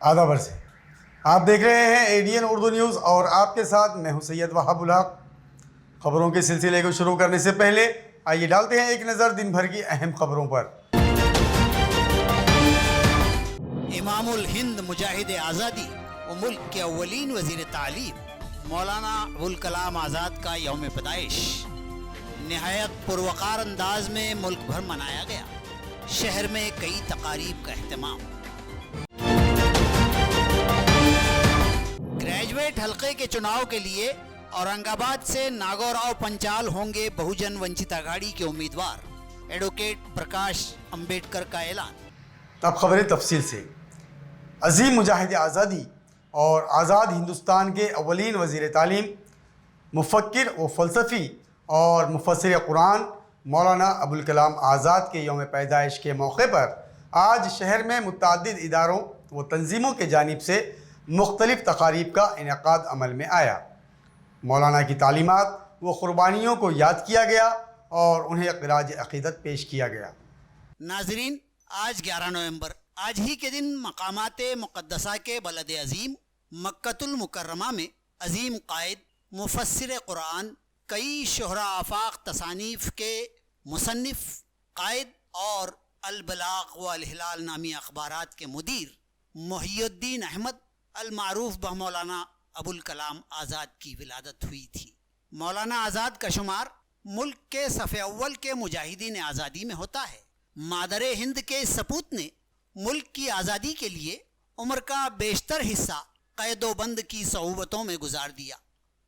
आदाबर से आप देख रहे हैं एडीएन उर्दू न्यूज़ और आपके साथ मैं हूं सैयद वहाब उल हक। खबरों के सिलसिले को शुरू करने से पहले आइए डालते हैं एक नज़र दिन भर की अहम खबरों पर। इमामुल हिंद मुजाहिद आज़ादी व मुल्क के अव्वलीन वज़ीर तालीम मौलाना अबुल कलाम आज़ाद का यौम पैदाइश नहायत पुरवकार अंदाज में मुल्क भर मनाया गया। शहर में कई तकारीब का अहतमाम। ग्रेजुएट हल्के के चुनाव के लिए औरंगाबाद से नागौराव पंचाल होंगे बहुजन वंचित आघाड़ी के उम्मीदवार। एडवोकेट प्रकाश अंबेडकर का ऐलान। अब खबरें तफसील से। अजीम मुजाहिद आज़ादी और आज़ाद हिंदुस्तान के अव्वलीन वज़ीर तालीम, मुफक्किर व फ़लसफ़ी और मुफस्सिर कुरान मौलाना अबुल कलाम आज़ाद के यौम पैदाइश के मौके पर आज शहर में मुतअद्दिद इदारों व तंजीमों के जानिब से मुख्तलिफ़ तकारीब का इनेकाद अमल में आया। मौलाना की तालीमात व क़ुरबानियों को याद किया गया और उन्हें ख़िराज अक़ीदत पेश किया गया। नाज़रीन, आज 11 नवंबर आज ही के दिन मकामात मुक़द्दसा के बलद अज़ीम मक्कतुल मुकर्रमा में अज़ीम क़ायद, मुफस्सिर कुरान, कई शोहरा आफाक तसानीफ़ के मुसन्निफ़, क़ायद और अल-बलाग़ व अल-हिलाल नामी अखबारात के मुदीर मुहियुद्दीन अहमद अल-मारूफ़ ब मौलाना अबुल कलाम आज़ाद की विलादत हुई थी। मौलाना आज़ाद का शुमार मुल्क के सफ़े अव्वल के मुजाहिदीन आज़ादी में होता है। मादरे हिंद के सपूत ने मुल्क की आज़ादी के लिए उम्र का बेशतर हिस्सा क़ैदोबंद की सऊबतों में गुजार दिया।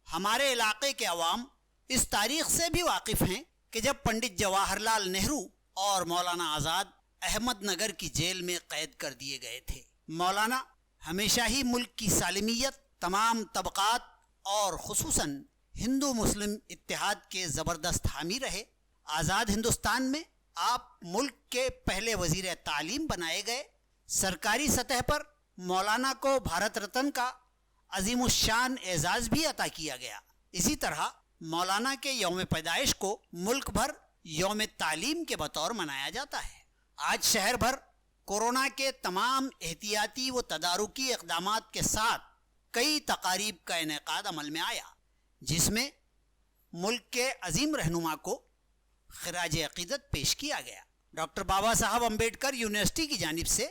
हमारे इलाक़े के अवाम इस तारीख़ से भी वाकिफ़ हैं कि जब पंडित जवाहरलाल नेहरू और मौलाना आज़ाद अहमदनगर की जेल में क़ैद कर दिए गए थे। मौलाना हमेशा ही मुल्क की सालिमियत, तमाम तबक़ात और ख़ुसूसन हिंदू मुस्लिम इत्तेहाद के ज़बरदस्त हामी रहे। आज़ाद हिंदुस्तान में आप मुल्क के पहले वज़ीर तालीम बनाए गए। सरकारी सतह पर मौलाना को भारत रत्न का अज़ीमुश्शान एज़ाज़ भी अता किया गया। इसी तरह मौलाना के यौम पैदाइश को मुल्क भर यौम तालीम के बतौर मनाया जाता है। आज शहर भर कोरोना के तमाम एहतियाती व तदारुकी इक़दामात के साथ कई तकारीब का इनेकाद अमल में आया, जिसमें मुल्क के अजीम रहनुमा को ख़िराज अक़ीदत पेश किया गया। डॉक्टर बाबा साहब अम्बेडकर यूनिवर्सिटी की जानिब से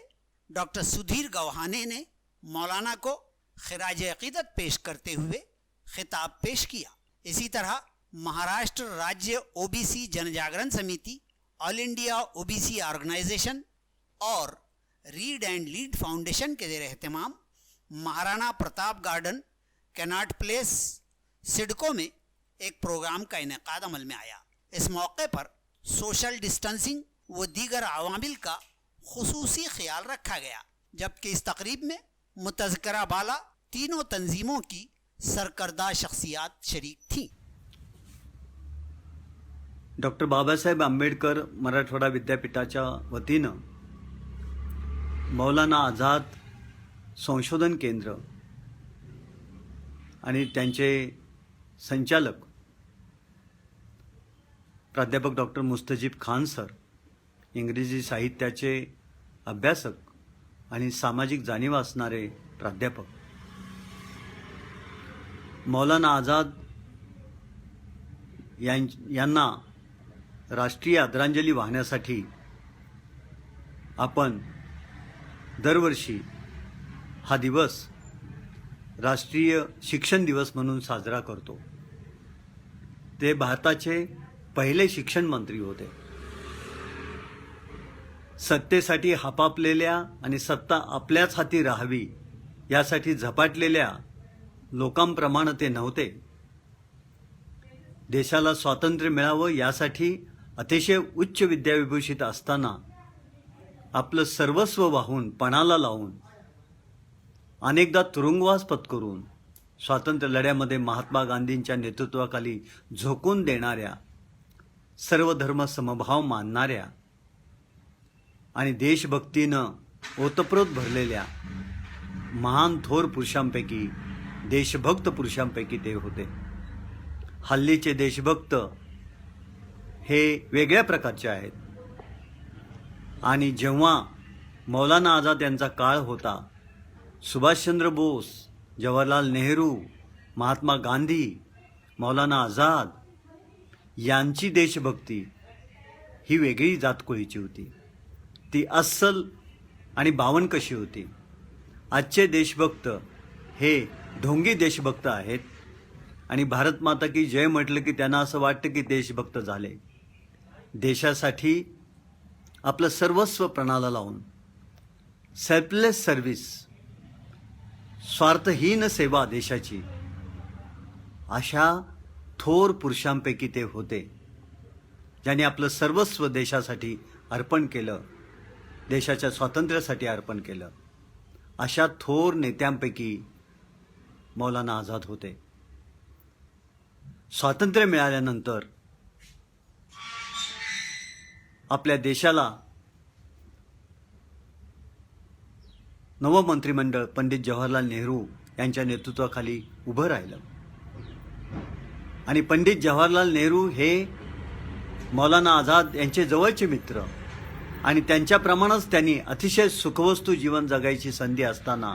डॉक्टर सुधीर गवाहाने ने मौलाना को ख़िराज अक़ीदत पेश करते हुए खिताब पेश किया। इसी तरह महाराष्ट्र राज्य ओबीसी जनजागरण समिति, ऑल इंडिया ओबीसी ऑर्गेनाइजेशन और रीड एंड लीड फाउंडेशन के ज़ेर एहतमाम Maharana Pratap garden, Connaught place, CIDCO में एक प्रोग्राम का इनेकाद अमल में आया। इस मौके पर सोशल डिस्टेंसिंग व दीगर अवामिल का खुसूसी ख्याल रखा गया, जबकि इस तकरीब में मुतज़क्करा बाला तीनों तंजीमों की सरकर्दा शख्सियात शरीक थीं। डॉक्टर बाबासाहेब आंबेडकर मराठवाडा विद्यापीठाच्या वतीनं मौलाना आझाद संशोधन केंद्र आणि त्यांचे संचालक प्राध्यापक डॉक्टर मुस्तजीब खान सर, इंग्रजी साहित्याचे अभ्यासक आणि सामाजिक जाणीव असणारे प्राध्यापक, मौलाना आझाद यांना राष्ट्रीय आदरांजली वाहण्यासाठी आपण दरवर्षी हा दिवस राष्ट्रीय शिक्षण दिवस म्हणून साजरा करतो। ते भारताचे पहिले शिक्षण मंत्री होते। सत्तेसाठी हापापलेल्या आणि सत्ता आपल्याच हाती राहावी यासाठी झपाटलेल्या लोकांप्रमाणे ते नव्हते। देशाला स्वातंत्र्य मिळावं यासाठी अतिशय उच्च विद्याविभूषित असताना आपलं सर्वस्व वाहून पणाला लावून अनेकदा तुरुंगवास पत्करून स्वातंत्र्य लढ्यामध्ये महात्मा गांधींच्या नेतृत्वाखाली झोकून देणाऱ्या, सर्व धर्म समभाव मानणाऱ्या आणि देशभक्तीनं ओतप्रोत भरलेल्या महान थोर पुरुषांपैकी, देशभक्त पुरुषांपैकी ते होते। हल्लीचे देशभक्त हे वेगळ्या प्रकारचे आहेत आणि जेव्हा मौलाना आझाद यांचा काळ होता सुभाषचंद्र बोस, जवाहरलाल नेहरू, महात्मा गांधी, मौलाना आझाद यांची देशभक्ती ही वेगळी जातकुळीची होती. ती अस्सल आणि बावन कशी होती. आजचे देशभक्त हे ढोंगी देशभक्त आहेत आणि भारत माता की जय म्हटलं की त्यांना असं वाटतं की देशभक्त झाले. देशासाठी आपलं सर्वस्व पणाला लावून सेल्फलेस सर्व्हिस, स्वार्थहीन सेवा देशाची, अशा थोर पुरुषांपैकी ते होते ज्यांनी आपलं सर्वस्व देशासाठी अर्पण केलं, देशाच्या स्वातंत्र्यासाठी अर्पण केलं. अशा थोर नेत्यांपैकी मौलाना आझाद होते. स्वातंत्र्य मिळाल्यानंतर आपल्या देशाला नवं मंत्रिमंडळ पंडित जवाहरलाल नेहरू यांच्या नेतृत्वाखाली उभं राहिलं आणि पंडित जवाहरलाल नेहरू हे मौलाना आझाद यांचे जवळचे मित्र आणि त्यांच्याप्रमाणेच त्यांनी अतिशय सुखवस्तू जीवन जगायची संधी असताना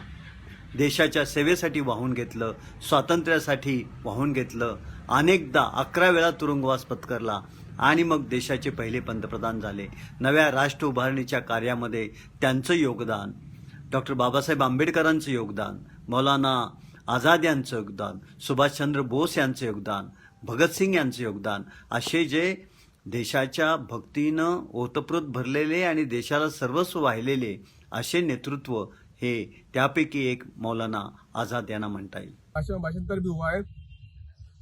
देशाच्या सेवेसाठी वाहून घेतलं, स्वातंत्र्यासाठी वाहून घेतलं. अनेकदा 11 वेळा तुरुंगवास पत्करला आणि मग देशाचे पहिले पंतप्रधान झाले. नव्या राष्ट्र उभारणीच्या कार्यामध्ये त्यांचं योगदान, डॉक्टर बाबासाहेब आंबेडकरांचं योगदान, मौलाना आझाद यांचं योगदान, सुभाषचंद्र बोस यांचं योगदान, भगतसिंग यांचं योगदान, असे जे देशाच्या भक्तीनं ओतप्रोत भरलेले आणि देशाला सर्वस्व वाहिलेले असे नेतृत्व हे त्यापैकी एक मौलाना आझाद यांना म्हणता येईल. भाषांतर भी हुआ है.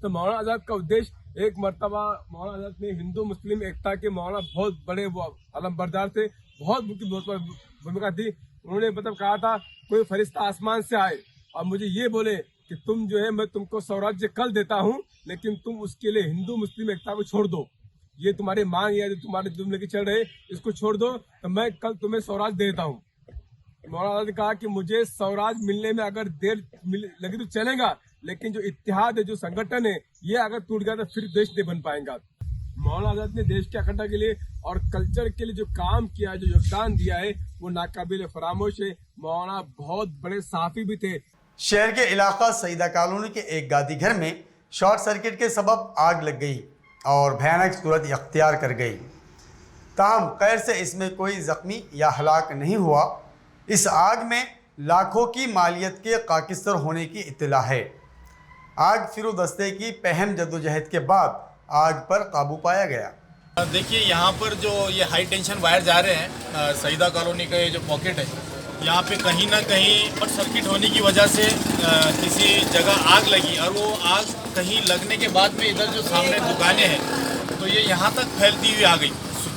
तो मौलाना आजाद का उद्देश्य एक मर्तबा मौलाना आजाद ने हिंदू मुस्लिम एकता के मौलाना बहुत बड़े अलमबरदार थे, बहुत भूमिका थी. उन्होंने मतलब कहा था कोई फरिश्ता आसमान से आए और मुझे ये बोले कि तुम जो है मैं तुमको स्वराज्य कल देता हूँ, लेकिन तुम उसके लिए हिंदू मुस्लिम एकता को छोड़ दो. ये तुम्हारी मांग या जो तुम्हारे तुम लेके चल रहे इसको छोड़ दो तो मैं कल तुम्हें स्वराज देता हूँ. मौलाना ने कहा कि मुझे स्वराज मिलने में अगर देर लगी तो चलेगा, लेकिन जो इत्तेहाद है, जो संगठन है, ये अगर टूट गया तो फिर देश नहीं बन पाएगा. मौलाना आजाद ने देश की अखंडता के लिए और कल्चर के लिए जो काम किया है, जो योगदान दिया है, वो नाकाबिल फरामोश है. मौलाना बहुत बड़े साफी भी थे. शहर के इलाका सईदा कॉलोनी के एक गादी घर में शॉर्ट सर्किट के सबब आग लग गई और भयानक सूरत इख्तियार कर गई. ताहम खैर से इसमें कोई जख्मी या हलाक नहीं हुआ. इस आग में लाखों की मालियत के काकिस्तर होने की इत्तला है. आग फिरो दस्ते की पहम जद्दोजहद के बाद आग पर काबू पाया गया. देखिए यहाँ पर जो ये हाई टेंशन वायर जा रहे हैं, सईदा कॉलोनी का ये जो पॉकेट है, यहाँ पे कहीं ना कहीं शॉर्ट सर्किट होने की वजह से किसी जगह आग लगी और वो आग कहीं लगने के बाद में इधर जो सामने दुकानें हैं तो ये यहाँ तक फैलती हुई आ गई.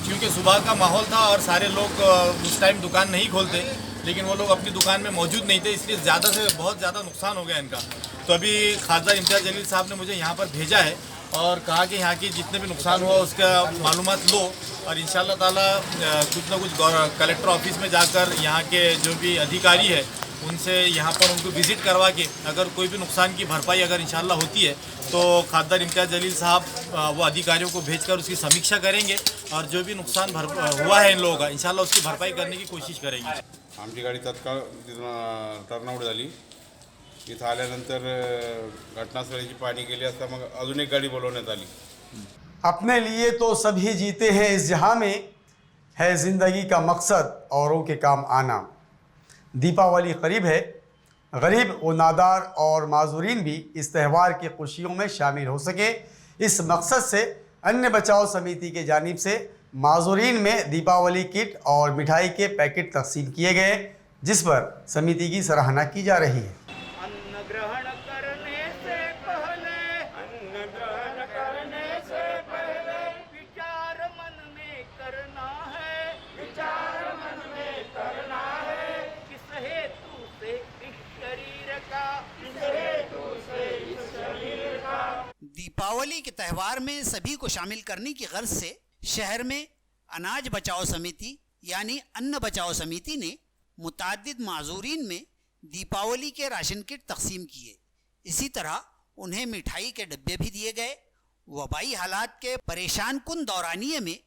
क्योंकि सुबह का माहौल था और सारे लोग उस टाइम दुकान नहीं खोलते, लेकिन वो लोग अपनी दुकान में मौजूद नहीं थे, इसलिए ज़्यादा से बहुत ज़्यादा नुकसान हो गया इनका. तो अभी खासदार इम्तियाज़ जलील साहब ने मुझे यहाँ पर भेजा है और कहा कि यहाँ की जितने भी नुकसान हुआ उसका मालूमात लो और इंशाल्लाह ताला कुछ ना कुछ कलेक्टर ऑफिस में जाकर यहाँ के जो भी अधिकारी है उनसे यहाँ पर उनको विज़िट करवा के अगर कोई भी नुकसान की भरपाई अगर इंशाल्लाह होती है तो खासदार इम्तियाज़ जलील साहब वो अधिकारियों को भेजकर उसकी समीक्षा करेंगे और जो भी नुकसान हुआ है इन लोगों का इंशाल्लाह उसकी भरपाई करने की कोशिश करेंगे. आमची गाडी तत्काळ तिथून टर्नआउट झाली. इथं आल्यानंतर घटनास्थळाची पाहणी केली असता मग अजून एक गाडी बोलवण्यात आली. अपने लिए तो सभी जीते हैं इस जहां में, है ज़िंदगी का मकसद औरों के काम आना. दीपावली करीब है. गरीब व नादार और माजूरीन भी इस त्यौहार की खुशियों में शामिल हो सके, इस मकसद से अन्न बचाओ समिति के जानिब से माजूरीन में दीपावली किट और मिठाई के पैकेट तकसीम किए गए, जिस पर समिति की सराहना की जा रही है. अन्न ग्रहण करने से पहले विचार मन में करना है, किस हेतु से इस शरीर का. दीपावली के त्यौहार में सभी को शामिल करने की गर्ज से शहर में अनाज बचाओ समिति यानी अन्न बचाओ समिति ने मुताद्दिद माजूरीन में दीपावली के राशन किट तकसीम किए. इसी तरह उन्हें मिठाई के डब्बे भी दिए गए. वबाई हालात के परेशान कुन दौरानिये में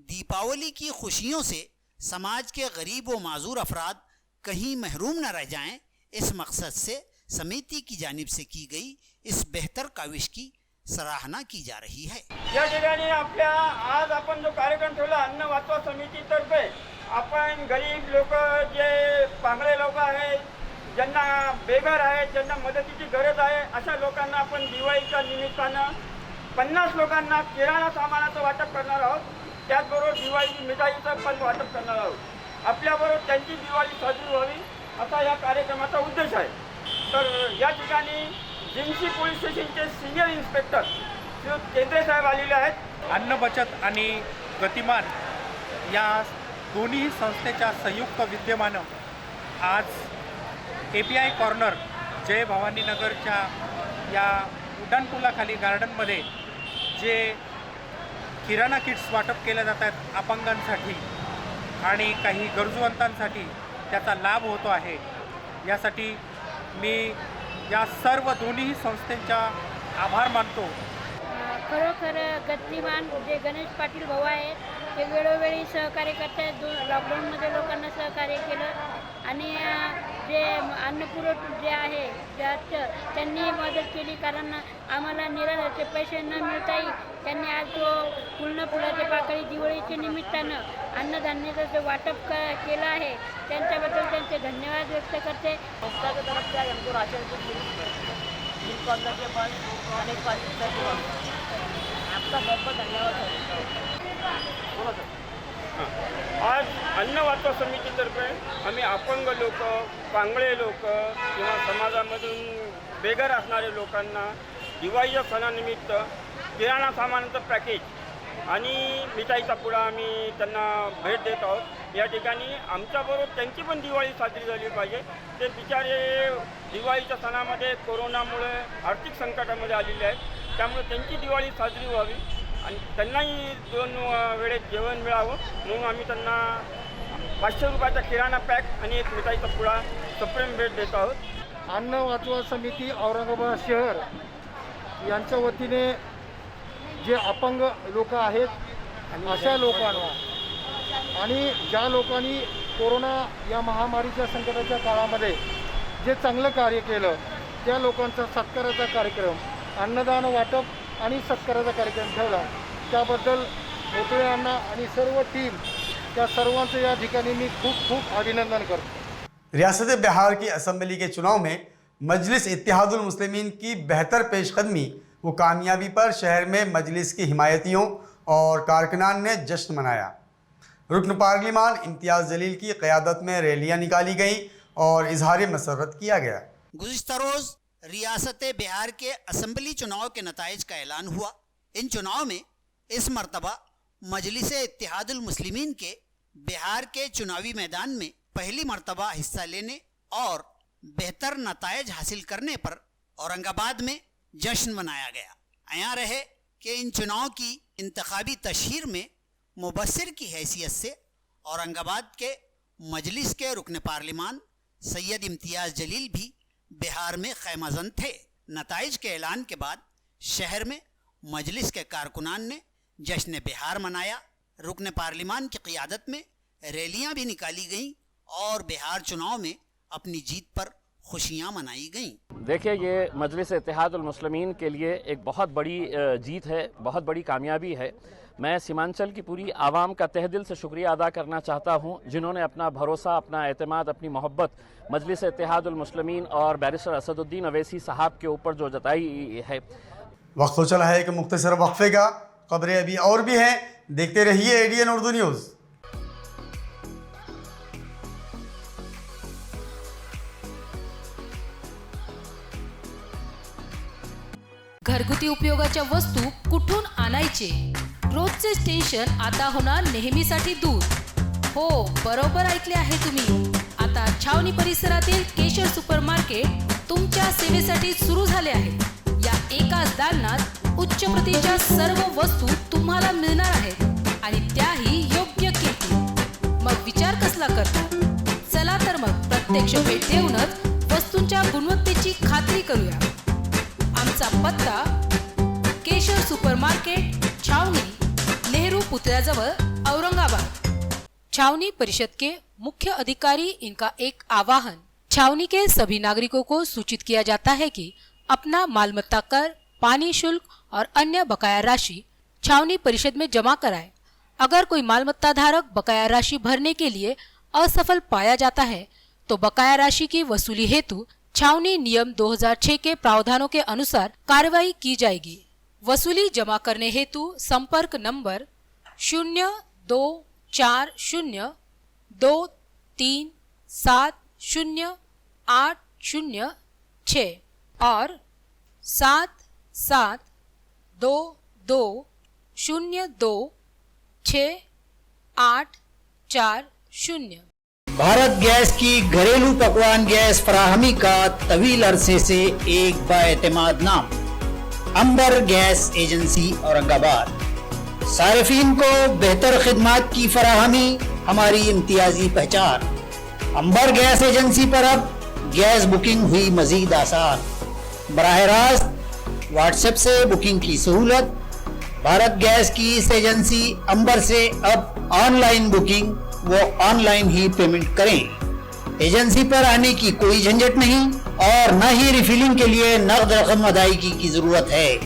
दीपावली की खुशियों से समाज के गरीब व माजूर अफराद कहीं महरूम न रह जाएं, इस मकसद से समिति की जानिब से की गई इस बेहतर काविश की सराहना की जा रही है। या ठिकाणी आपल्या आज आपण जो कार्यक्रम ठेवला अन्न वाचवा समितीतर्फे, आपण गरीब लोक, जे पांगळे लोक आहेत, ज्यांना बेघर आहेत, ज्यांना मदतीची गरज आहे, अशा लोकांना आपण दिवाळीच्या निमित्तानं 50 लोकांना किराणा सामानाचं वाटप करणार आहोत. त्याचबरोबर दिवाळी मिठाईचं पण वाटप करणार आहोत. आपल्याबरोबर त्यांची दिवाळी साजरी व्हावी असा या कार्यक्रमाचा उद्देश आहे. तर या ठिकाणी जिन्सी पोलीस स्टेशनचे सिनियर इन्स्पेक्टर श्री केंद्रे साहेब आलेले आहेत. अन्न बचत आणि गतिमान या दोन्ही संस्थेच्या संयुक्त विद्यमानं आज API कॉर्नर जय भवानी नगरच्या या उड्डाणपुलाखाली गार्डनमध्ये जे किराणा किट्स वाटप केले जात आहेत अपंगांसाठी आणि काही गरजूवंतांसाठी त्याचा लाभ होतो आहे. यासाठी मी या सर्व दोन्ही संस्थेचा आभार मानतो. खरोखर गतिमान जे गणेश पाटील भाऊ आहेत ते वेळोवेळी सहकार्य करतात. लॉकडाऊनमध्ये लोकांना सहकार्य केलं आणि जे अन्नपुरवठा जे आहे त्यात त्यांनी मदत केली. कारण आम्हाला निराधारचे पैसे न मिळताही त्यांनी आज जो फुलाचे पाकळी दिवाळीच्या निमित्तानं अन्नधान्याचं जे वाटप केलं आहे त्यांच्याबद्दल त्यांचे धन्यवाद व्यक्त करते. संस्थाच्या तरफ से हमको राशन जिनको अंदर के पास अनेक आपका बहुत बहुत धन्यवाद सर. आज अन्न वाचवा समितीतर्फे आम्ही अपंग लोक, पांगळे लोक किंवा समाजामधून बेघर असणारे लोकांना दिवाळीच्या सणानिमित्त किराणा सामानाचं पॅकेज आणि मिठाईचा पुडा आम्ही त्यांना भेट देत आहोत. या ठिकाणी आमच्याबरोबर त्यांची पण दिवाळी साजरी झाली पाहिजे. ते बिचारे दिवाळीच्या सणामध्ये कोरोनामुळे आर्थिक संकटामध्ये आलेले आहेत. त्यामुळे त्यांची दिवाळी साजरी व्हावी आणि त्यांनाही 2 वेळेस जेवण मिळावं म्हणून आम्ही त्यांना 500 रुपयाचा किराणा पॅक आणि एक मिठाईचा पुडा सप्रेम भेट देत आहोत. अन्न वाचवा समिती औरंगाबाद शहर यांच्या वतीने जे अपंग लोक आहेत अशा लोकांना आणि ज्या लोकांनी कोरोना या महामारीच्या संकटाच्या काळामध्ये जे चांगलं कार्य केलं त्या लोकांचा सत्काराचा कार्यक्रम, अन्नदान वाटप आणि सत्काराचा कार्यक्रम ठेवला. त्याबद्दल मोठे अण्णा आणि सर्व टीम त्या सर्वांचं या ठिकाणी मी खूप खूप अभिनंदन करतो. रियासत बिहार की असम्बली के चुनाव में मजलिस इत्तेहादुल मुस्लिमीन की बेहतर पेशकदमी व कामयाबी पर शहर में मजलिस के हिमायतियों और कारकुनान ने जश्न मनाया. रुकन पार्लिमान इम्तियाज़ जलील की क़यादत में रैलियाँ निकाली गईं और इजहार मसरत किया गया. गुज़िश्ता रोज़ रियासत बिहार के असम्बली चुनाव के नताइज का ऐलान हुआ. इन चुनाव में इस मरतबा मजलिस इत्तेहादुल मुस्लिमीन के बिहार के चुनावी मैदान में पहली मरतबा हिस्सा लेने और बेहतर नताइज हासिल करने पर औरंगाबाद में जश्न मनाया गया. आया रहे कि इन चुनाव की इंतखाबी तशहीर में मुबस्सिर की हैसियत से औरंगाबाद के मजलिस के रुकन पार्लिमान सैयद इम्तियाज़ जलील भी बिहार में खैमज़न थे. नताइज के ऐलान के बाद शहर में मजलिस के कारकुनान ने जश्न बिहार मनाया. रुकन पार्लिमान की क़ियादत में रैलियां भी निकाली गईं और बिहार चुनाव में अपनी जीत पर खुशियां मनाई गईं. देखिए, ये मजलिस इत्तेहादुल मुस्लिमीन के लिए एक बहुत बड़ी जीत है, बहुत बड़ी कामयाबी है. मैं सीमांचल की पूरी आवाम का तहे दिल से शुक्रिया अदा करना चाहता हूँ जिन्होंने अपना भरोसा, अपना एतमाद, अपनी मोहब्बत मजलिस इत्तेहादुल मुस्लिमीन और बैरिस्टर असदुद्दीन अवैसी साहब के ऊपर जो जताई है. वक्त तो चला है कि मुख्तसर वक्फे का, खबरें अभी और भी हैं. देखते रहिए ADN उर्दू न्यूज़. घरगुती उपयोगाच्या वस्तू कुठून आणायचे? रोजचे टेन्शन आता होणार नेहमीसाठी दूर. हो, बरोबर ऐकले आहे तुम्ही. आता छावणी परिसरातील केशर सुपरमार्केट तुमच्या सेवेसाठी सुरू झाले आहे. या एकाच दालनात उच्च प्रतीच्या सर्व वस्तू तुम्हाला मिळणार आहेत आणि त्याही योग्य किमतीत. मग विचार कसला करता? चला तर मग प्रत्यक्ष भेट देऊनच वस्तूंच्या गुणवत्तेची खात्री करूया. आमचा पत्ता केशर सुपरमार्केट, छावनी, नेहरू पुतळ्याजवळ, औरंगाबाद. छावनी परिषद के मुख्य अधिकारी इनका एक आवाहन. छावनी के सभी नागरिकों को सूचित किया जाता है कि अपना मालमत्ता कर, पानी शुल्क और अन्य बकाया राशि छावनी परिषद में जमा कराए। अगर कोई मालमत्ता धारक बकाया राशि भरने के लिए असफल पाया जाता है तो बकाया राशि की वसूली हेतु छावनी नियम 2006 के प्रावधानों के अनुसार कार्रवाई की जाएगी। वसूली जमा करने हेतु संपर्क नंबर 024023708006 और 7722026840। भारत गैस की घरेलू पकवान गैस फराहमी का तवील अरसे से एक बाएतमाद नाम अंबर गैस एजेंसी औरंगाबाद। सारिफीन को बेहतर खिदमात की फराहमी हमारी इम्तियाजी पहचान। अंबर गैस एजेंसी पर अब गैस बुकिंग हुई मजीद आसान। बराह रास्त व्हाट्सएप से बुकिंग की सहूलत। भारत गैस की इस एजेंसी अंबर से अब ऑनलाइन बुकिंग वो ऑनलाइन ही पेमेंट करें। एजेंसी पर आने की कोई झंझट नहीं और न ही रिफिलिंग के लिए नकद रकम अदायगी की जरूरत है।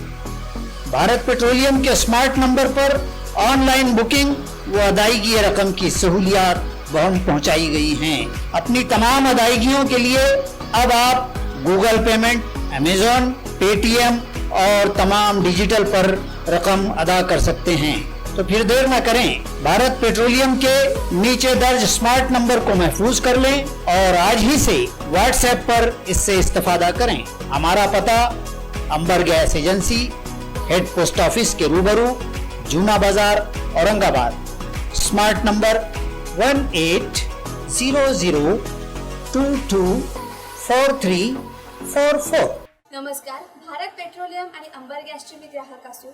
भारत पेट्रोलियम के स्मार्ट नंबर पर ऑनलाइन बुकिंग व अदायगी रकम की सहूलियात वहां पहुंचाई गई हैं। अपनी तमाम अदायगियों के लिए अब आप गूगल पेमेंट, अमेजॉन, पेटीएम और तमाम डिजिटल पर रकम अदा कर सकते हैं। तो फिर देर न करें, भारत पेट्रोलियम के नीचे दर्ज स्मार्ट नंबर को महफूज कर लें और आज ही से व्हाट्सएप पर इससे इस्तेफादा करें। हमारा पता Amber gas agency, head post office के रूबरू, जूना बाजार, औरंगाबाद। Smart number 1800224344। नमस्कार, भारत पेट्रोलियम आणि अंबर गॅसचे मी ग्राहक असून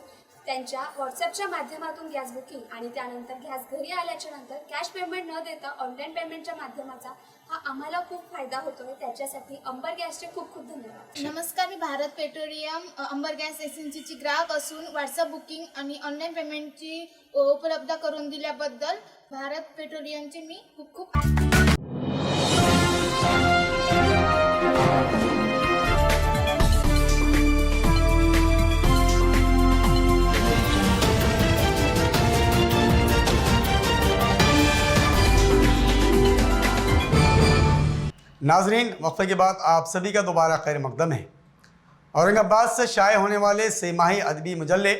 त्यांच्या व्हॉट्सअपच्या माध्यमातून गॅस बुकिंग आणि त्यानंतर गॅस घरी आल्याच्या नंतर कॅश पेमेंट न देता ऑनलाईन पेमेंटच्या माध्यमाचा हा आम्हाला खूप फायदा होतोय। त्याच्यासाठी अंबर गॅसचे खूप खूप धन्यवाद। नमस्कार, मी भारत पेट्रोलियम अंबर गॅस एजन्सीची ग्राहक असून व्हॉट्सअप बुकिंग आणि ऑनलाईन पेमेंटची उपलब्ध करून दिल्याबद्दल भारत पेट्रोलियमचे मी खूप खूप नाजरीन, वक्फे के बाद आप सभी का दोबारा खैर मकदम है। औरंगाबाद से शाये होने वाले सेमाही अदबी मुजल्ले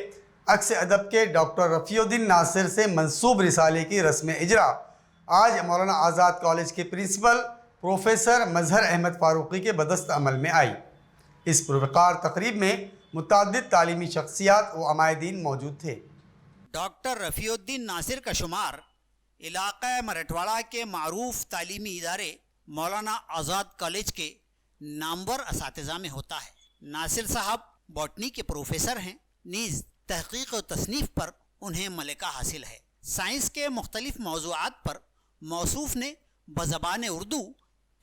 अक्स अदब के डॉक्टर रफ़ीउद्दीन नासिर से मंसूब रिसाले की रस्म इजरा आज मौलाना आज़ाद कॉलेज के प्रिंसिपल प्रोफेसर मजहर अहमद फारूकी के बदस्त अमल में आई। इस पुरवकार तकरीब में मुतअद्दिद तालीमी शख्सियात व अमायदीन मौजूद थे। डॉक्टर रफ़ीउद्दीन नासिर का शुमार इलाक़ा मराठवाड़ा के मारूफ तालीमी इदारे मौलाना आज़ाद कॉलेज के नामवर असातिज़ा में होता है। नासिर साहब बॉटनी के प्रोफेसर हैं। नीज़ तहक़ीक़ व तसनीफ़ पर उन्हें मलिका हासिल है। साइंस के मुख्तलिफ़ मौज़ूआत पर मौसूफ़ ने बज़बान उर्दू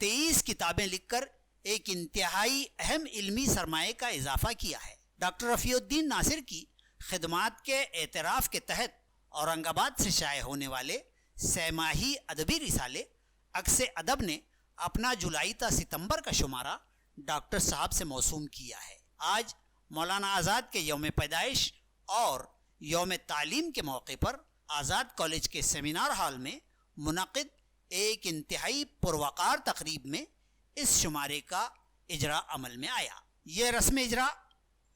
23 किताबें लिखकर एक इंतहाई अहम इल्मी सरमाए का इजाफ़ा किया है। डॉक्टर रफ़ीउद्दीन नासिर की खिदमात के एतराफ़ के तहत औरंगाबाद से शाये होने वाले सेमाही अदबी रिसाले अक्स अदब ने अपना जुलाई ता सितंबर का शुमारा डॉक्टर साहब से मौसूम किया है। आज मौलाना आज़ाद के यौम पैदाइश और यौम तालीम के मौके पर आज़ाद कॉलेज के सेमिनार हॉल में मुनक़िद एक इंतहाई पुरवकार तकरीब में इस शुमारे का इजरा अमल में आया। ये रस्म इजरा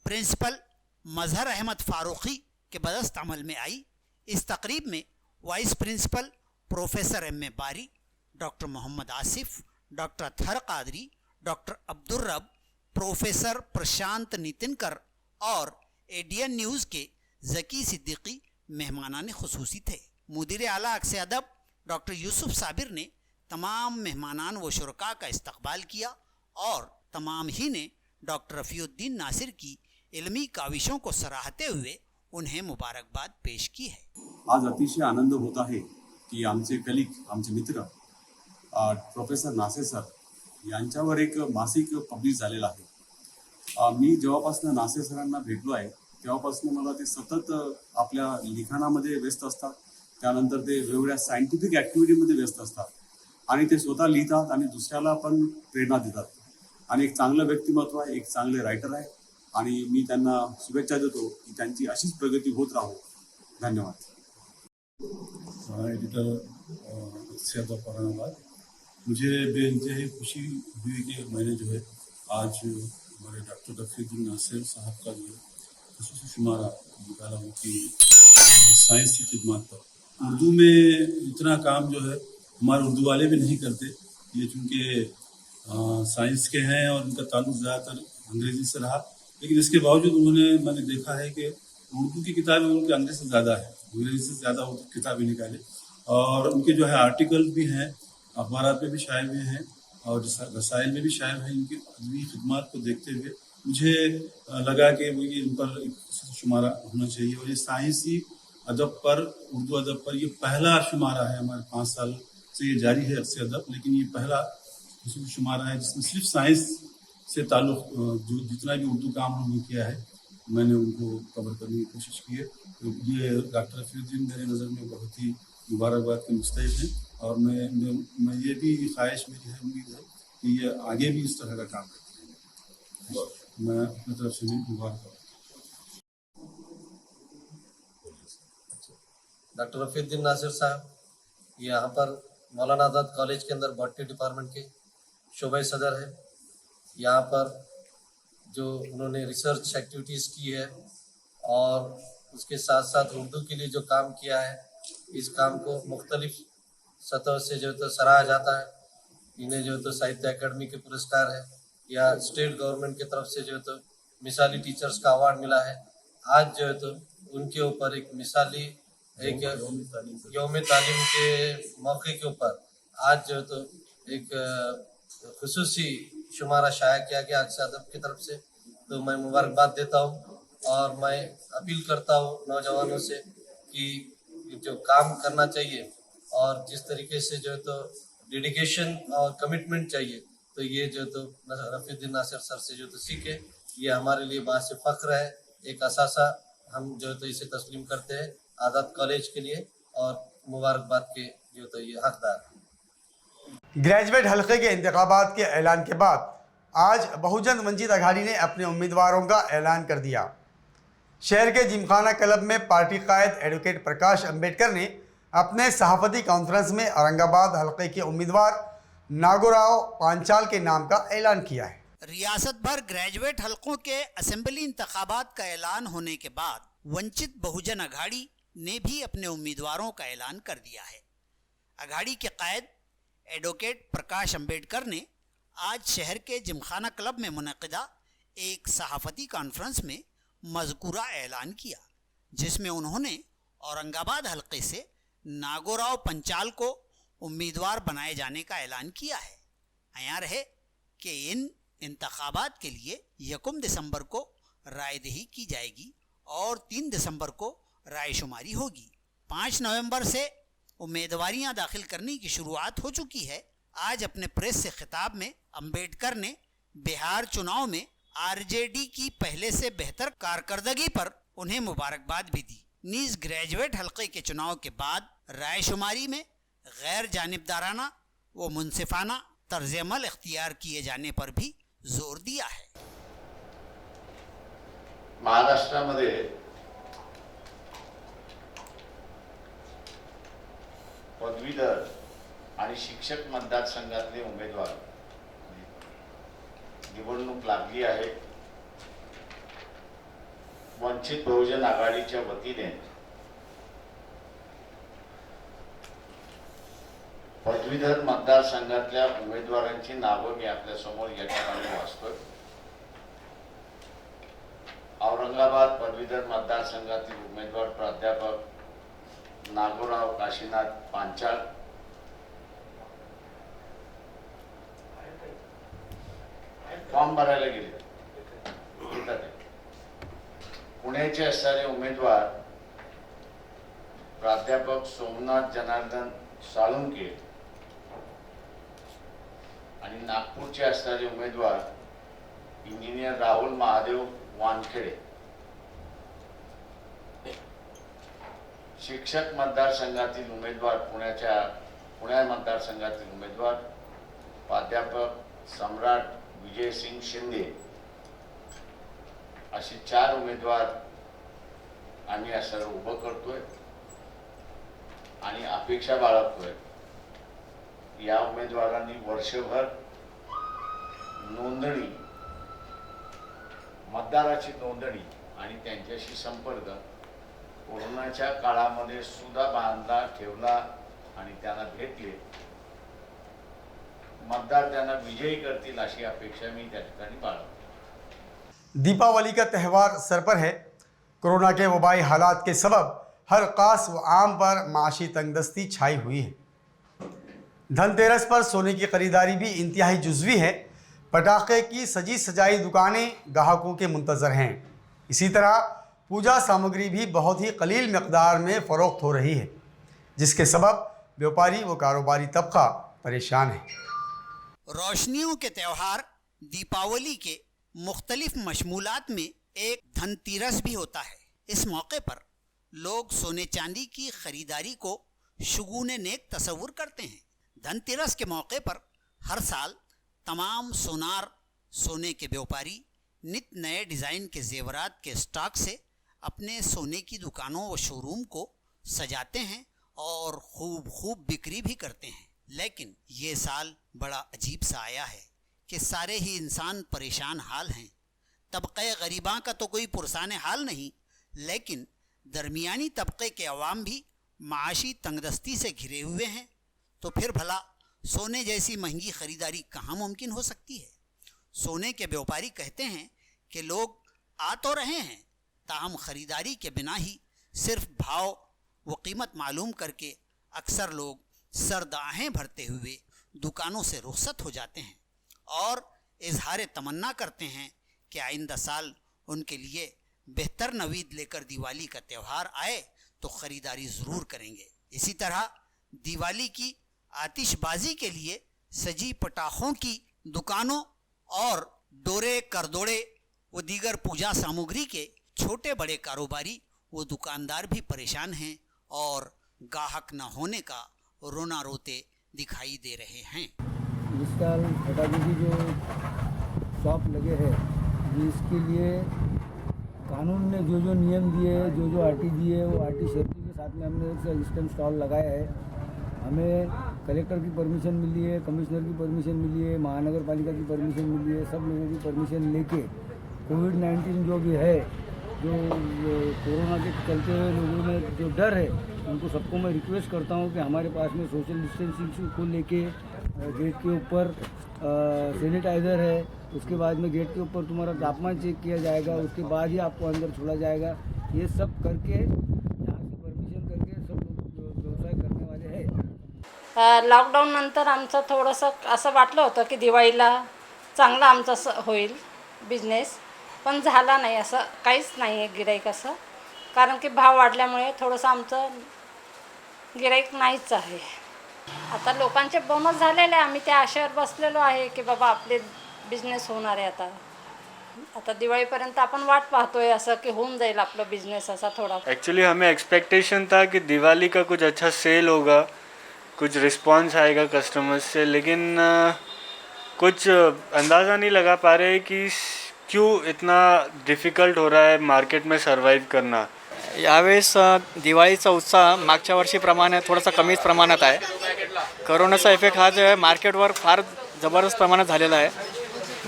प्रिंसिपल मजहर अहमद फारूकी के बदस्त अमल में आई। इस तकरीब में vice principal professor M.A. Bari, doctor Mohammad Asif, doctor Athar Qadri, doctor Abdurrab, professor Prashant Nitinkar और ADN न्यूज़ के ज़की सिद्दीकी मेहमानान खुसूसी थे। मुदीर आला अक्स अदब डॉक्टर यूसुफ साबिर ने तमाम मेहमानान व शुरका का इस्तकबाल किया और तमाम ही ने डॉक्टर रफ़ीउद्दीन नासिर की इल्मी काविशों को सराहते हुए उन्हें मुबारकबाद पेश की है। आज अतिशय आनंद होत आहे की आमचे कलीग, आमचे मित्र प्रोफेसर नासिर सर यांच्यावर एक मासिक पब्लिश झालेलं आहे। मी जेव्हापासून नासिर सरांना भेटलो आहे तेव्हापासून मला ते सतत आपल्या लिखाणामध्ये व्यस्त असतात, त्यानंतर ते वेगवेगळ्या सायंटिफिक ॲक्टिव्हिटीमध्ये व्यस्त असतात आणि ते स्वतः लिहितात आणि दुसऱ्याला पण प्रेरणा देतात आणि एक चांगलं व्यक्तिमत्व आहे, एक चांगले रायटर आहे आणि मी त्यांना शुभेच्छा देतो की त्यांची अशीच प्रगती होत राहो. धन्यवाद. एडिटर औरंगाबाद, मुझे बेइंतहाई खुशी हुई कि मैंने जो है आज हमारे डॉक्टर रफीउद्दीन नासिर साहब का जो है खुसूसी शुमारा निकाला हो कि साइंस की खिदमत पर उर्दू में इतना काम जो है हमारे उर्दू वाले भी नहीं करते. ये चूँकि साइंस के हैं और उनका ताल्लुक ज़्यादातर अंग्रेज़ी से रहा, लेकिन इसके बावजूद मैंने देखा है कि उर्दू की किताबें उनके अंग्रेज़ी से ज़्यादा है, अंग्रेज़ी से ज़्यादा उर्दू किताबें निकाले और उनके जो है आर्टिकल भी हैं, अखबारात में भी शाये हुए हैं और रसायल में भी शाये हुए हैं. इनकी अदबी खिदमत को देखते हुए मुझे लगा कि वो ये इन पर एक शुमारा होना चाहिए. और ये साइंसी अदब पर, उर्दू अदब पर ये पहला शुमारा है. हमारे 5 साल से ये जारी है अरसे अदब, लेकिन ये पहला शुमारा है जिसमें सिर्फ साइंस से ताल्लुक़ जो जितना भी उर्दू काम उन्होंने किया है मैंने उनको कवर करने की कोशिश की है. तो ये डॉक्टर रफीउद्दीन मेरे नज़र में बहुत ही मुबारकबाद के मुस्तहिक़ हैं और मैं ये भी ख्वाहिश मेरी है, उम्मीद है कि ये आगे भी इस तरह का काम करते हैं. मैं अपनी तरफ से भी मुबारक. डॉक्टर रफीउद्दीन नासिर साहब यहाँ पर मौलाना आज़ाद कॉलेज के अंदर बॉटनी डिपार्टमेंट के शोबे सदर है. यहाँ पर जो उन्होंने रिसर्च एक्टिविटीज़ की है और उसके साथ साथ उर्दू के लिए जो काम किया है, इस काम को मुख्तलिफ सतह से जो है तो सराहा जाता है. इन्हें जो है तो साहित्य अकेडमी के पुरस्कार है या स्टेट गवर्नमेंट की तरफ से जो है तो मिसाली टीचर्स का अवार्ड मिला है. आज जो है तो उनके ऊपर एक मिसाली एक यौम तालीम के मौके के ऊपर आज जो है तो एक खुसूसी शुमारा शाया किया गया अक्सर अदब की तरफ से. तो मैं मुबारकबाद देता हूँ और मैं अपील करता हूँ नौजवानों से कि जो काम करना चाहिए और जिस तरीके से जो है तो डेडिकेशन और कमिटमेंट चाहिए, तो ये जो तो रफीउद्दीन नासिर सर से जो तो सीखे. ये हमारे लिए बात से फ़ख्र है, एक असासा हम जो तो इसे तस्लीम करते हैं आज़ाद कॉलेज के लिए और मुबारकबाद के जो तो ये हकदार हैं. ग्रेजुएट हल्के के इंतखाबात के ऐलान के बाद आज बहुजन वंचित अघाड़ी ने अपने उम्मीदवारों का ऐलान कर दिया. शहर के जिमखाना क्लब में पार्टी कायद एडवोकेट प्रकाश अम्बेडकर ने अपने सहाफ़ती कॉन्फ्रेंस में औरंगाबाद हल्के के उम्मीदवार नागोराव पांचाल के नाम का ऐलान किया है. रियासत भर ग्रेजुएट हल्कों के असेंबली इंतखाबात का ऐलान होने के बाद वंचित बहुजन अघाड़ी ने भी अपने उम्मीदवारों का ऐलान कर दिया है. अघाड़ी के कायद एडवोकेट प्रकाश अम्बेडकर ने आज शहर के जिमखाना क्लब में मुनक़िदा एक सहाफ़ती कॉन्फ्रेंस में मज़कूरा ऐलान किया, जिसमें उन्होंने औरंगाबाद हल्के से नागोराव पंचाल को उम्मीदवार बनाए जाने का ऐलान किया है. आया रहे कि इन इंतखाबात के लिए 1 दिसंबर को रायदही की जाएगी और 3 दिसंबर को रायशुमारी होगी. 5 नवंबर से उम्मीदवारियां दाखिल करने की शुरुआत हो चुकी है. आज अपने प्रेस से खिताब में अम्बेडकर ने बिहार चुनाव में आरजेडी की पहले से बेहतर कारकर्दगी पर उन्हें मुबारकबाद भी दी. नीज ग्रेजुएट हल्के के चुनाव के बाद रायशुमारी में गैर जानिबदाराना व मुनसिफाना तर्ज अमल इख्तियार किए जाने पर भी जोर दिया है. महाराष्ट्रामध्ये पदवीधर आणि शिक्षक मतदारसंघातले उमेदवार निवडणूक लागली आहे. वंचित बहुजन आघाडीच्या वतीने पदवीधर मतदारसंघातल्या उमेदवारांची नावं मी आपल्या समोर या ठिकाणी वाचतोय. औरंगाबाद पदवीधर मतदारसंघातील उमेदवार प्राध्यापक नागोराव काशीनाथ पांचाळ, फॉर्म भरायला गेले. पुण्याचे असणारे उमेदवार प्राध्यापक सोमनाथ जनार्दन साळुंके आणि नागपूरचे असणारे उमेदवार इंजिनियर राहुल महादेव वानखेडे. शिक्षक मतदारसंघातील उमेदवार पुण्याच्या पुणे मतदारसंघातील उमेदवार प्राध्यापक सम्राट विजयसिंग शिंदे असे 4 उमेदवार आम्ही या सर्व उभं करतोय आणि अपेक्षा बाळगतोय. या उमेदवारांनी वर्षभर नोंदणी, मतदाराची नोंदणी आणि त्यांच्याशी संपर्क कोरोनाच्या काळामध्ये सुद्धा बांधला ठेवला आणि त्यांना भेटले. मतदार त्यांना विजयी करतील अशी अपेक्षा मी त्या ठिकाणी बाळगतो. दीपावली का त्यौहार सर पर है. कोरोना के वबाई हालात के सबब हर खास व आम पर माशी तंगदस्ती छाई हुई है. धनतेरस पर सोने की खरीदारी भी इंतहाई जुज़वी है. पटाखे की सजी सजाई दुकानें ग्राहकों के मुंतज़र हैं. इसी तरह पूजा सामग्री भी बहुत ही कलील मकदार में फ़रोख्त हो रही है, जिसके सबब व्यापारी व कारोबारी तबका परेशान है. रोशनियों के त्यौहार दीपावली के मुख्तलिफ मशमूलात में एक धनतेरस भी होता है. इस मौके पर लोग सोने चांदी की खरीदारी को शुगून नेक तस्वुर करते हैं. धनतेरस के मौके पर हर साल तमाम सोनार सोने के व्यापारी नित नए डिज़ाइन के जेवरात के स्टॉक से अपने सोने की दुकानों व शोरूम को सजाते हैं और खूब बिक्री भी करते हैं. लेकिन ये साल बड़ा अजीब सा आया है कि सारे ही इंसान परेशान हाल हैं. तबक़े गरीबां का तो कोई पुरसान हाल नहीं, लेकिन दरमियानी तबक़े के अवाम भी माशी तंगदस्ती से घिरे हुए हैं. तो फिर भला सोने जैसी महंगी ख़रीदारी कहाँ मुमकिन हो सकती है. सोने के व्यापारी कहते हैं कि लोग आ तो रहे हैं, ताहम ख़रीदारी के बिना ही सिर्फ भाव व कीमत मालूम करके अक्सर लोग सरदाहें भरते हुए दुकानों से रुखसत हो जाते हैं और इजहार तमन्ना करते हैं कि आइंदा साल उनके लिए बेहतर नवीद लेकर दिवाली का त्यौहार आए तो ख़रीदारी ज़रूर करेंगे. इसी तरह दिवाली की आतिशबाजी के लिए सजी पटाखों की दुकानों और डोरे करदोड़े व दीगर पूजा सामग्री के छोटे बड़े कारोबारी व दुकानदार भी परेशान हैं और गाहक न होने का रोना रोते दिखाई दे रहे हैं. इस साल पटाखे की जो शॉप लगे हैं, इसके लिए कानून ने जो नियम दिए, जो आरटी दिए, वो आरटी सेफ्टी के साथ में हमने एक रेजिस्टेंस स्टॉल लगाया है. हमें कलेक्टर की परमिशन मिली है, कमिश्नर की परमिशन मिली है, महानगर पालिका की परमिशन मिली है. सब लोगों की परमिशन लेके कोविड-19 जो भी है, जो कोरोना के चलते हुए लोगों में जो डर है, उनको सबको मैं रिक्वेस्ट करता हूँ कि हमारे पास में सोशल डिस्टेंसिंग को लेके गेट के ऊपर सैनिटाइज़र है. उसके बाद में गेट के ऊपर तुम्हारा तापमान चेक किया जाएगा, उसके बाद ही आपको अंदर छोड़ा जाएगा. ये सब करके यहाँ से परमिशन करके सब लोग व्यवसाय करने वाले हैं. लॉकडाऊन नंतर आमचं थोडंसं असं वाटलं होतं की दिवाळीला चांगला आमचा होईल बिझनेस, पण झाला नाही. असं काहीच नाही आहे गिराईक असं, कारण की भाव वाढल्यामुळे थोडंसं आमचं गिराईक नाहीच आहे. आता लोकांचे बोनस झालेले आहे, आम्ही त्या आशेवर बसलेलो आहे की बाबा आपले बिझनेस होणार आहे. आता दिवाळीपर्यंत आपण वाट पाहतोय असं की होऊन जाईल आपलं बिझनेस असा थोड़ा. एक्चुअली हमें एक्सपेक्टेशन था कि दिवाली का कुछ अच्छा सेल होगा, कुछ रिस्पांस आएगा कस्टमर्स से, लेकिन कुछ अंदाज़ा नहीं लगा पा रहे कि क्यों इतना डिफ़िकल्ट हो रहा है मार्केट में सर्वाइव करना. यावेळेस दिवाळीचा उत्साह मागच्या वर्षीप्रमाणे थोडासा कमीच प्रमाणात आहे. कोरोनाचा इफेक्ट हा जो आहे मार्केटवर फार जबरदस्त प्रमाणात झालेला आहे.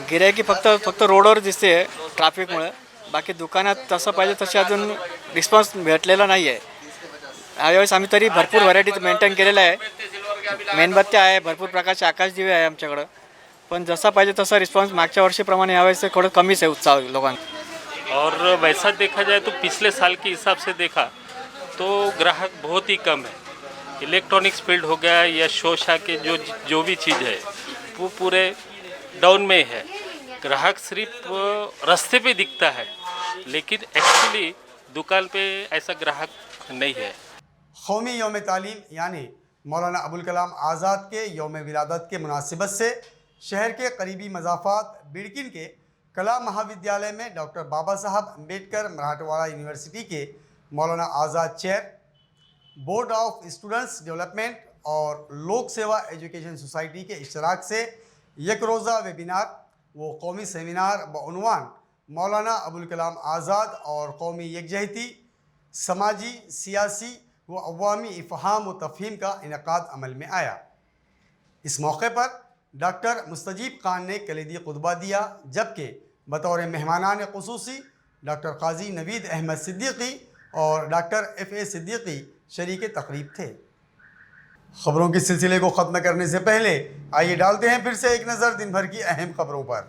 गिरायकी फक्त रोडवर दिसते ट्रॅफिकमुळे, बाकी दुकानात तसं पाहिजे तसे अजून रिस्पॉन्स भेटलेला नाही आहे. यावेळेस आम्ही तरी भरपूर व्हरायटी मेंटेन केलेला आहे. मेणबत्त्या आहे, भरपूर प्रकारचे आकाशदिवे आहे आमच्याकडं, पण जसा पाहिजे तसा रिस्पॉन्स मागच्या वर्षीप्रमाणे यावेळेस थोडं कमीच आहे उत्साह लोकांना. और वैसा देखा जाए तो पिछले साल के हिसाब से देखा तो ग्राहक बहुत ही कम है. इलेक्ट्रॉनिक्स फील्ड हो गया या शोशा के जो भी चीज़ है वो पूरे डाउन में है. ग्राहक सिर्फ रास्ते पे दिखता है, लेकिन एक्चुअली दुकान पे ऐसा ग्राहक नहीं है. कौमी यौम तालीम यानी मौलाना अबुल कलाम आज़ाद के यौम विलादत के मुनासिबत से शहर के करीबी मज़ाफ़ात बिड़किन के कला महाविद्यालय में डॉक्टर बाबा साहब अम्बेडकर मराठवाड़ा यूनिवर्सिटी के Maulana Azad chair, board of students development और लोक सेवा एजुकेशन सोसाइटी के इश्तराक से एक रोज़ा वेबिनार व कौमी सेमिनार बउनवान मौलाना अबुल कलाम आज़ाद और कौमी यकजहती समाजी सियासी व अवामी इफ़हाम व तफ़हीम का इनेकाद अमल में आया। इस मौके पर डॉक्टर मुस्तजीब खान ने कलीदी खुतबा दिया, जबकि बतौर मेहमानान ख़ुसूसी डॉक्टर काजी नवीद अहमद सिद्दीकी और डॉक्टर F.A. सिद्दीकी शरीक तकरीब थे। ख़बरों के सिलसिले को ख़त्म करने से पहले आइए डालते हैं फिर से एक नज़र दिन भर की अहम खबरों पर।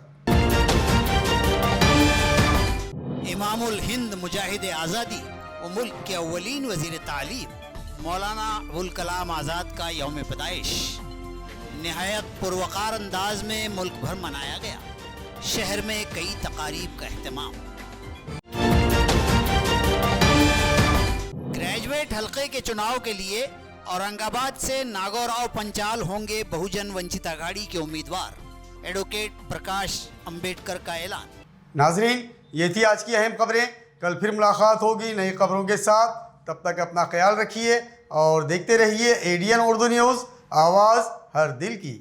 इमामुल हिंद मुजाहिद आज़ादी व मुल्क के अव्वलीन वज़ीर तालीम मौलाना अबुल कलाम आज़ाद का यौम पैदाइश नहायत पुरवकार अंदाज में मुल्क भर मनाया गया। शहर में कई तकारीब का अहतमाम। ग्रेजुएट हल्के के चुनाव के लिए औरंगाबाद से नागौराव पंचाल होंगे बहुजन वंचित आघाड़ी के उम्मीदवार। एडवोकेट प्रकाश अंबेडकर का ऐलान। नाजरीन, ये थी आज की अहम खबरें। कल फिर मुलाकात होगी नई खबरों के साथ। तब तक अपना ख्याल रखिए और देखते रहिए ADN उर्दू न्यूज़, आवाज़ हर दिल की।